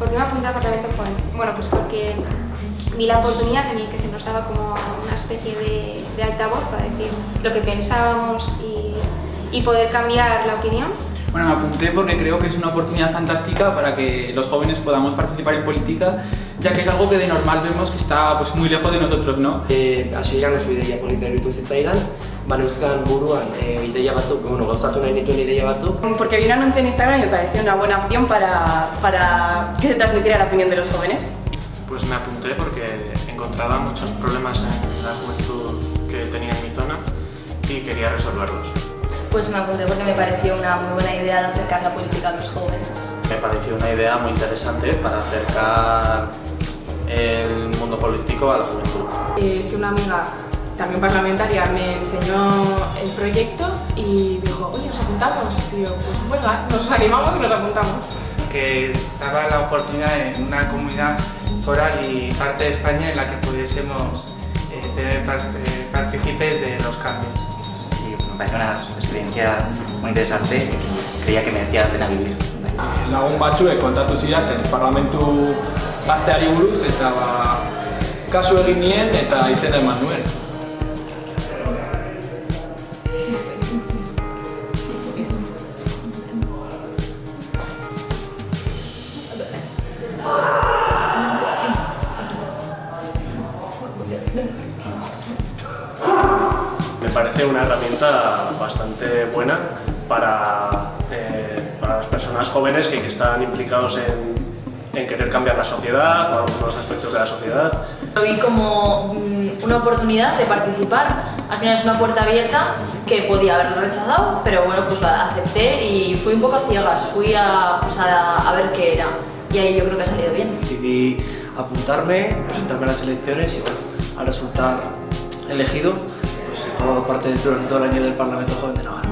¿Por qué me apunté a Parlamento Joven? Bueno, pues porque vi la oportunidad en el que se nos daba como una especie de altavoz para decir lo que pensábamos y poder cambiar la opinión. Bueno, me apunté porque creo que es una oportunidad fantástica para que los jóvenes podamos participar en política, ya que es algo que de normal vemos que está pues, muy lejos de nosotros, ¿no? Hasieran oso ideia polita iruditu zitzaidan, baneuzkan buruan ideia batzuk, gauzatu nahi nituen ideia batzuk. Porque vi un anuncio en Instagram y me pareció una buena opción para que se transmitiera la opinión de los jóvenes. Pues me apunté porque encontraba muchos problemas en la juventud que tenía en mi zona y quería resolverlos. Pues me apunté porque me pareció una muy buena idea de acercar la política a los jóvenes. Me pareció una idea muy interesante para acercar el mundo político a la juventud. Es que una amiga, también parlamentaria, me enseñó el proyecto y dijo, oye, ¿nos apuntamos? Y yo, pues venga, nos animamos y nos apuntamos. Que daba la oportunidad en una comunidad foral y parte de España en la que pudiésemos tener partícipes de los cambios. Y me pareció una experiencia muy interesante y creía que merecía la pena vivir. Lagun batzuek kontatu zidaten parlamentu gazteari buruz eta kasu egin nien eta izena eman nuen. Me parece una herramienta bastante buena para las personas jóvenes que están implicados en querer cambiar la sociedad o algunos aspectos de la sociedad. Lo vi como una oportunidad de participar. Al final es una puerta abierta que podía haberlo rechazado, pero bueno, pues la acepté y fui un poco a ciegas, fui a ver qué era y ahí yo creo que ha salido bien. Decidí apuntarme, presentarme a las elecciones y bueno, al resultar elegido, pues he formado parte durante todo el año del Parlamento Joven de Navarra.